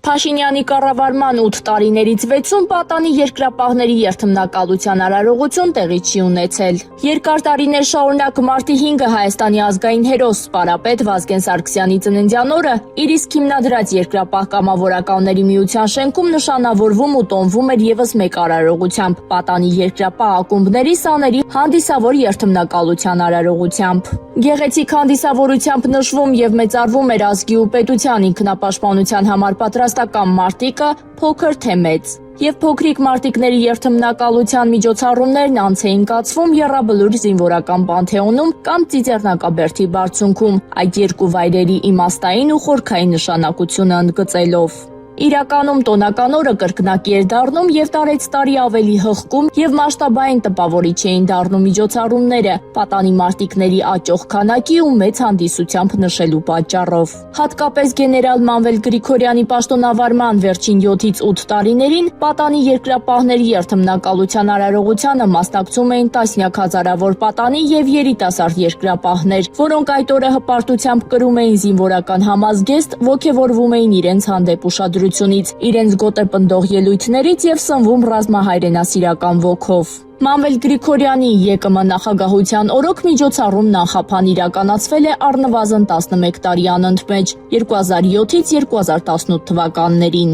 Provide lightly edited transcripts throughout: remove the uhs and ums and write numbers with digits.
Փաշինյանի կառավարման 8 տարիներից 6-ում պատանի երկրապահների երթմնակալության արարողություն տեղի չի ունեցել։ Երկար տարիներ շարունակ մարտի 5-ը Հայաստանի ազգային հերոս սպարապետ Վազգեն Սարգսյանի ծննդյան օրը իր իսկ հիմնադրած երկրապահ կամավորականների միության շենքում նշանավորվում ու տոնվում էր եւս մեկ արարողությամբ՝ պատանի երկրապահ ակումբների սաների հանդիսավոր երթմնակալության արարողությամբ։ Գեղեցիկ հանդիսավորությամբ նշվում եւ մեծարվում էր ազգի ու պետության ինքնապաշտպանության համար պատրաստական մարտիկը, փոքր թե մեծ։ Եվ փոքրիկ մարտիկների երթմնակալության միջոցառումներն անց էին կացվում Եռաբլուր զինվորական պանթեոնում կամ Ծիծեռնակաբերդի բարձունքում, այդ երկու վայրերի իմաստային ու խորքային նշանակությունը ընդգծելով։ Իրականում տոնական օրը կրկնակի էր դառնում եւ տարեց տարի ավելի հղկում եւ մասշտաբային տպավորիչ էին դառնում միջոցառումները պատանի մարտիկների աճող քանակի ու մեծ հանդիսությամբ նշելու պատճառով։ Հատկապես գեներալ Մանվել Գրիգորյանի պաշտոնավարման վերջին 7-ից 8 տարիներին պատանի երկրապահների երթմնակալության արարողությանը մասնակցում էին տասնյակ հազարավոր պատանի եւ երիտասարդ երկրապահներ, որոնք այդ օրը հպարտությամբ կրում էին զինվորական համազգեստ, ոգևորվում էին իրենց հանդեպ ուշադրությունից, իրենց գոտե պնդող ելույթներից եւ սնվում ռազմահայրենասիրական ոգով։ Մանվել Գրիգորյանի ԵԿՄ նախագահության օրոք միջոցառումն անխափան իրականացվել է առնվազն 11 տարի անընդմեջ 2007-ից 2018 թվականներին։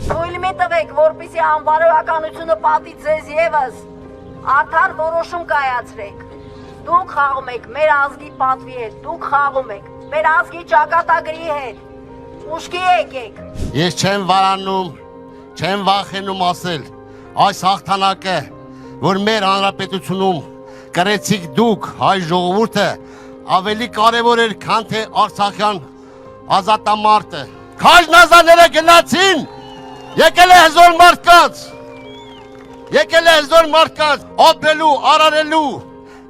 Թույլ մի տվեք, որպեսզի անվարողականությունը պատի ձեզ եւս արդար որոշում կայացրեք։ Դուք խաղում եք մեր ազգի պատվի հետ, դուք խաղում եք մեր ազգի ճակատագրի հետ։ Ուշքի եկեք։ Ես չեմ վարանում, չեմ վախենում ասել, այս հաղթանակը, որ մեր հանրապետությունում կրեցիք դուք, հայ ժողովուրդը, ավելի կարևոր էր, քան թե Արցախյան ազատամարտը։ Քաջնազանները գնացին, եկել է հզոր մարդկանց, ապրելու, արարելու,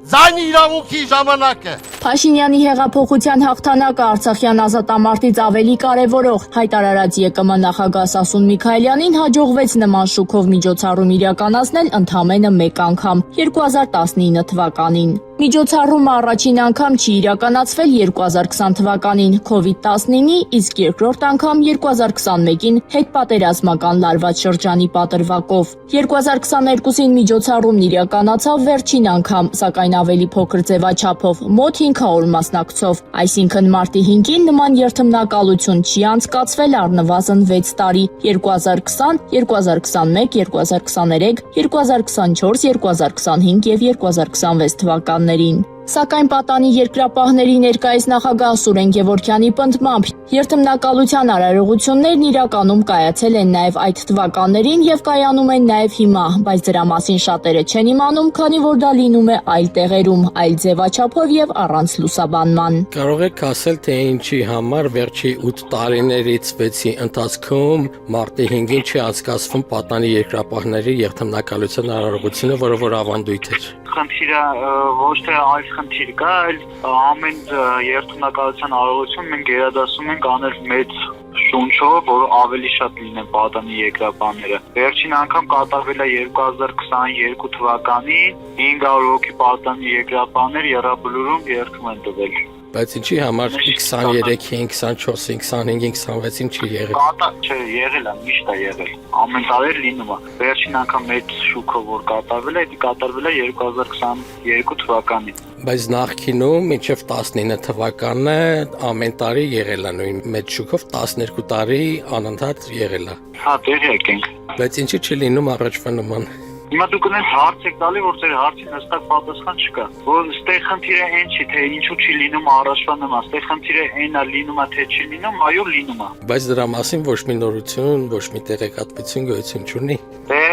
ձայնի իրավունքի ժամանակը։ Փաշինյանի հեղափոխության հաղթանակը Արցախյան ազատամարտից ավելի կարևորող հայտարարած ԵԿՄ նախագահ Սասուն Միքայելյանին հաջողվեց նման շուքով միջոցառում իրականացնել ընդամենը մեկ անգամ 2019 թվականին։ Միջոցառումը առաջին անգամ չի իրականացվել 2020 թվականին COVID-19-ի, իսկ երկրորդ անգամ 2021-ին հետպատերազմական լարված շրջանի պատրվակով։ 2022-ին միջոցառումն իրականացավ վերջին անգամ, սակայն ավելի փոքր ձևաչափով, մոտ 500 մասնակցով, այսինքն մարտի 5-ին նման երթմնակալություն չի անցկացվել առնվազն 6 տարի՝ 2020, 2021, 2023, 2024, 2025 եւ 2026 թվականներին։ Սակայն պատանի երկրապահների ներկայիս նախագահ Սուրեն Գևորգյանի պնդմամբ երթմնակալության արարողություններն իրականում կայացել են նաև այդ թվականներին եւ կայանում են նաև հիմա, բայց դրա մասին շատերը չեն իմանում, քանի որ դա լինում է այլ տեղերում, այլ ձևաչափով եւ առանց լուսաբանման։ Կարող եք ասել, թե ինչի համար վերջի 8 տարիներից 6-ի ընթացքում մարտի 5-ին չի անցկացվում պատանի երկրապահների երթմնակալության արարողությունը, որը որ ավանդույթ էր։ Խնդիրը ոչ թե այլ խնդիր կա, այլ ամեն երթմնակալության արարողություն մենք գերադասում ենք անել մեծ շունչով, որ ավելի շատ լինեն պատանի երկրապահները։ Վերջին անգամ կատարվել է 2022 թվականին 500 հոգի պատանի երկրապահներ Եռաբլուրում երթում են տվել։ Բայց ինչի համար 23-ին, 24-ին, 25-ին, 26-ին չի եղել։ Կատակ չէ, եղել է, միշտ է եղել։ Ամեն տարի լինում է։ Վերջին անգամ մեծ շուկով որ կատարվել է, դա կատարվել է 2022 թվականին։ Բայց նախկինում մինչև 19 թվականը ամեն տարի եղել է նույն մեծ շուկով 12 տարի անընդհատ եղել է։ Հա, տեղյակ ենք։ Բայց ինչի՞ չի լինում առաջվա նման։ Հիմա դուք ունես հարց եք տալի, որ ձեր հարցին հստակ պատասխան չկա։ Որ ստեղ խնդիրը այն չի, թե ինչու չի լինում առաջվա նման, ստեղ խնդիրը այնա լինում է, թե չի լինում, այո լինում է։ Բայց դրա մասին ոչ մի նորություն, ոչ մի տեղեկատվություն գոյություն չունի։ Դե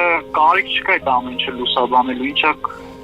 կարիք չկա այդ ամեն ինչը լուսաբանելու, ինչա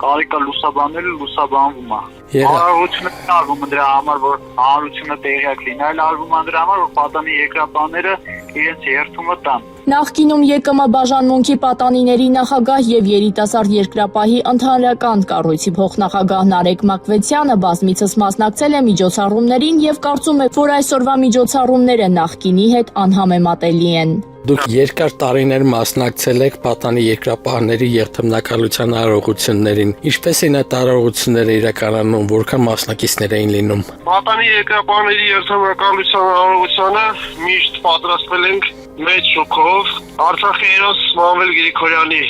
կարիքա լուսաբանելու լուսաբանվում է։ Արարողությունը արվում է դրա համար, որ հանրությունը տեղյակ լինի, այլ արվում է դրա համար, որ պատանի երկրապահները իրենց երթումը տան։ Նախկինում ԵԿՄ բաժանմունքի պատանիների նախագահ եւ երիտասարդ երկրապահի ընդհանրական կառույցի փոխնախագահ Նարեկ Մակվեցյանը բազմիցս մասնակցել է միջոցառումներին եւ կարծում է, որ այսօրվա միջոցառումները նախկինի հետ անհամեմատելի են։ Դուք երկար տարիներ մասնակցել եք պատանի երկրապահների երթմնակալության արարողություններին։ Ինչպես են այդ արարողությունները իրականանում, որքան մասնակիցներ էին լինում։ Պատանի երկրապահների երթմնակալության արարողությանը միշտ պատրաստվել ենք մեծ շուկով Արցախի հերոս Մանվել Գրիգորյանի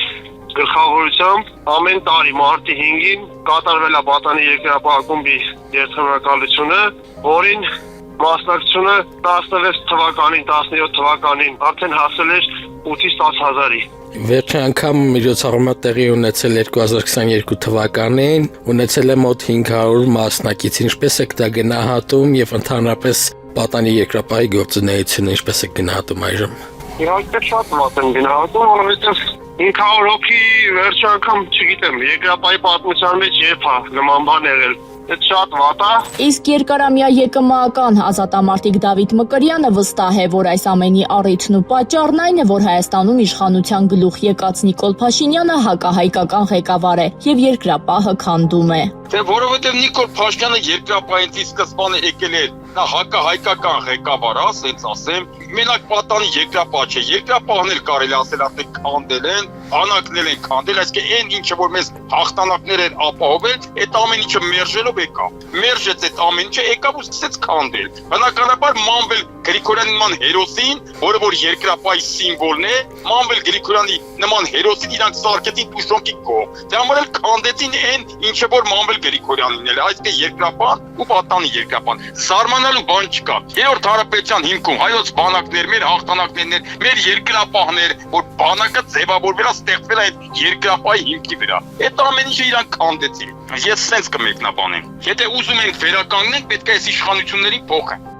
գլխավորությամբ ամեն տարի մարտի 5-ին կատարվել է պատանի երկրապահ երթմնակալությունը, որին մասնակցությունը 16 թվականին, 17 թվականին արդեն հասել էր 8-ից 10,000-ի։ Վերջի անգամ միջոցառումը տեղի ունեցել 2022 թվականին, ունեցել է մոտ 500 մասնակից, ինչպես եք դա գնահատում եւ ընդհանրապես պատանի երկրապահի գործունեությունը ինչպես եք գնահատում այժմ։ Իհարկե շատ վատ եմ գնահատում, որովհետեւ 500 հոգի վերջի անգամ չգիտեմ, երկրապահի պատմության մեջ երբ է նման բան եղել։ Այդ շատ վատ է։ Իսկ երկարամյա ԵԿՄ-ական ազատամարտիկ Դավիթ Մկրյանը վստահ է, որ այս ամենի առիթն ու պատճառն այն է, որ Հայաստանում իշխանության գլուխ եկած Նիկոլ Փաշինյանը հակահայկական ղեկավար է եւ երկրապահը քանդում է։ Որովհետև Նիկոլ Փաշինյանը երկրապահից սկզբանե եկել է նա հակահայկական ղեկավար, ասենց ասեմ, մենակ պատանի երկրապահ չէ, երկրապահն էլ կարելի ասել արդեն քանդել են, բանակներ են քանդել, այսինքն այն ինչը որ մեզ հաղթանակներ էր ապահովել, այդ ամեն ինչը մերժելով եկավ։ Մերժեց այդ ամեն ինչը, եկավ ու սկսեց քանդել։ Բնականաբար Մանվել Գրիգորյանի նման հերոսին, որը որ երկրապահի սիմվոլն է, Մանվել Գրիգորյանի նման հերոսին իրանք սարքեցին Տուշոնքի կողմ։ Դե համար էլ քանդեցին այն ինչը որ Մանվել Գրիգորյանին էլ, այսինքն երկրապահ ու պատանի երկրապահ։ Զարմանալու բան չկա։ Երրորդ հանրապետության հիմքում հայոց բանակներ, մեր հաղթանակներն, մեր երկրապահներ, որ բանակը ձևավորվել է, ստեղծվել է այդ երկրապահի հիմքի վրա։ Այդ ամեն ինչը իրանք քանդեցին։ Ես սենց կմեկնաբանեմ։ Եթե ուզում ենք վերականգնենք, պետք է այս իշխանություններին փոխենք։